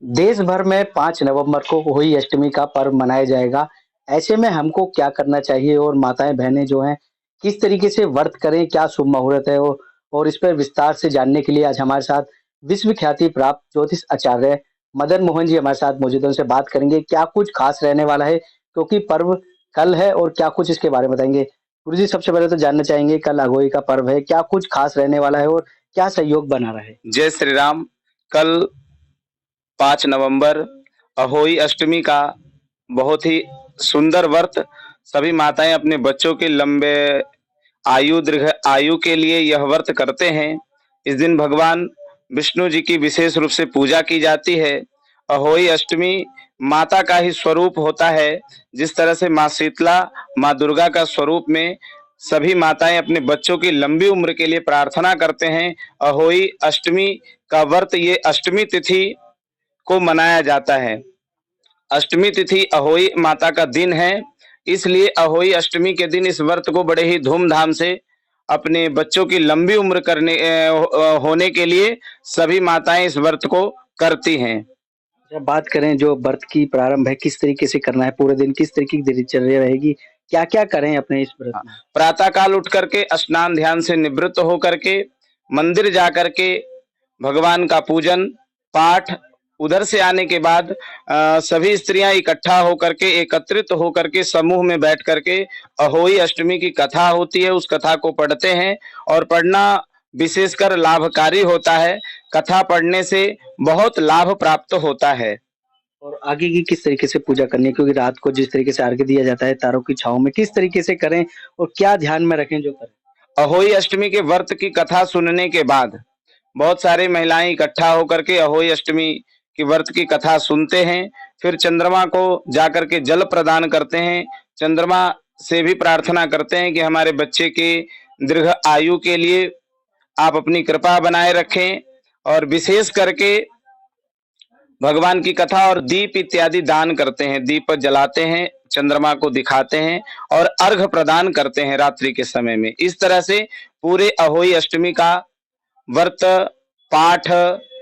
देश भर में 5 नवंबर को होली अष्टमी का पर्व मनाया जाएगा। ऐसे में हमको क्या करना चाहिए और माताएँ-बहनें जो हैं, किस तरीके से व्रत करें, क्या शुभ मुहूर्त है? और इस पर विस्तार से जानने के लिए आज हमारे साथ विश्व ख्याति प्राप्त ज्योतिष आचार्य मदन मोहन जी हमारे साथ मौजूद हैं, उनसे बात करेंगे, क्या कुछ खास रहने वाला है? क्योंकि पर्व कल है और क्या कुछ इसके बारे में बताएँगे। गुरुजी सबसे पहले तो जानना चाहेंगे कल अघोई का पर्व है, क्या कुछ खास रहने वाला है और क्या सहयोग बना रहा है? जय श्री राम। कल 5 नवंबर अहोई अष्टमी का बहुत ही सुंदर व्रत सभी माताएं अपने बच्चों के लंबे दीर्घ आयु के लिए यह व्रत करते हैं। इस दिन भगवान विष्णु जी की विशेष रूप से पूजा की जाती है। अहोई अष्टमी माता का ही स्वरूप होता है। जिस तरह से माँ शीतला, माँ दुर्गा का स्वरूप में सभी माताएं अपने बच्चों की लंबी उम्र के लिए प्रार्थना करते हैं। अहोई अष्टमी का व्रत ये अष्टमी तिथि को मनाया जाता है। अष्टमी तिथि अहोई माता का दिन है, इसलिए अहोई अष्टमी के दिन इस व्रत को बड़े ही धूमधाम से अपने बच्चों की लंबी उम्र होने के लिए सभी माताएं इस व्रत को करती हैं। जब बात करें जो व्रत की प्रारंभ है, किस तरीके से करना है? पूरे दिन किस तरीके की दिनचर्या रहेगी? क्या-क्या करें अपने इस व्रत में? प्रातः काल उठ करके स्नान ध्यान से निवृत्त होकर के मंदिर जा करके भगवान का पूजन पाठ, उधर से आने के बाद सभी स्त्रियां इकट्ठा होकर के एकत्रित होकर के समूह में बैठ करके अहोई अष्टमी की कथा होती है, उस कथा को पढ़ते हैं और पढ़ना विशेषकर लाभकारी होता है। कथा पढ़ने से बहुत लाभ प्राप्त होता है। और आगे की किस तरीके से पूजा करनी है? क्योंकि रात को जिस तरीके से अर्घ्य दिया जाता है तारों की छाँव में, किस तरीके से करें और क्या ध्यान में रखें जो करें? अहोई अष्टमी के व्रत की कथा सुनने के बाद बहुत सारी महिलाएं इकट्ठा होकर के अहोई अष्टमी की व्रत की कथा सुनते हैं। फिर चंद्रमा को जाकर के जल प्रदान करते हैं। चंद्रमा से भी प्रार्थना करते हैं कि हमारे बच्चे के दीर्घ आयु के लिए आप अपनी कृपा बनाए रखें। और विशेष करके भगवान की कथा और दीप इत्यादि दान करते हैं, दीप जलाते हैं, चंद्रमा को दिखाते हैं और अर्घ प्रदान करते हैं रात्रि के समय में। इस तरह से पूरे अहोई अष्टमी का व्रत, पाठ,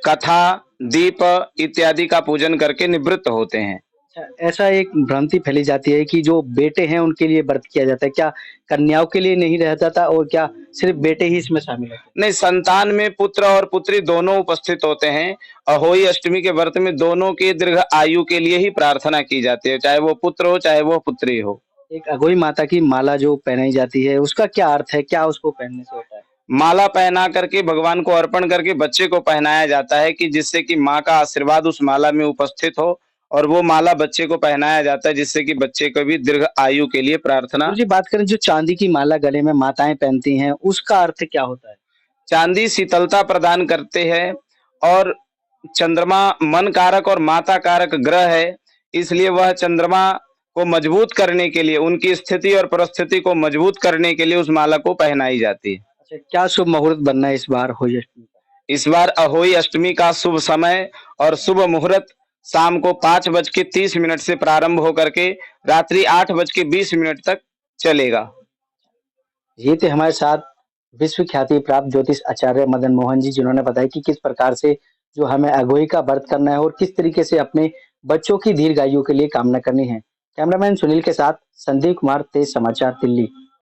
कथा, दीप इत्यादि का पूजन करके निवृत्त होते हैं। अच्छा, ऐसा एक भ्रांति फैली जाती है कि जो बेटे हैं उनके लिए व्रत किया जाता है, क्या कन्याओं के लिए नहीं रहता था और क्या सिर्फ बेटे ही इसमें शामिल होते हैं? नहीं, संतान में पुत्र और पुत्री दोनों उपस्थित होते हैं। अहोई अष्टमी के व्रत में दोनों के दीर्घ आयु के लिए ही प्रार्थना की जाती है, चाहे वो पुत्र हो चाहे वो पुत्री हो। एक अघोई माता की माला जो पहनाई जाती है, उसका क्या अर्थ है? क्या उसको पहनने से होता है? माला पहना करके भगवान को अर्पण करके बच्चे को पहनाया जाता है कि जिससे कि माँ का आशीर्वाद उस माला में उपस्थित हो और वो माला बच्चे को पहनाया जाता है जिससे कि बच्चे को भी दीर्घ आयु के लिए प्रार्थना। गुरुजी बात करें जो चांदी की माला गले में माताएं पहनती हैं, उसका अर्थ क्या होता है? चांदी शीतलता प्रदान करते हैं और चंद्रमा मन कारक और माता कारक ग्रह है, इसलिए वह चंद्रमा को मजबूत करने के लिए, उनकी स्थिति और परिस्थिति को मजबूत करने के लिए उस माला को पहनाई जाती है। अच्छा, क्या शुभ मुहूर्त बनना है इस बार होली अष्टमी का? इस बार अहोई अष्टमी का शुभ समय और शुभ मुहूर्त शाम को 5:30 से प्रारंभ होकर के रात्रि 8:20 तक चलेगा। ये थे हमारे साथ विश्व ख्याति प्राप्त ज्योतिष आचार्य मदन मोहन जी, जिन्होंने बताया कि किस प्रकार से जो हमें अघोई का व्रत करना है और किस तरीके से अपने बच्चों की दीर्घायु के लिए कामना करनी है। कैमरामैन सुनील के साथ संदीप कुमार, तेज समाचार, दिल्ली।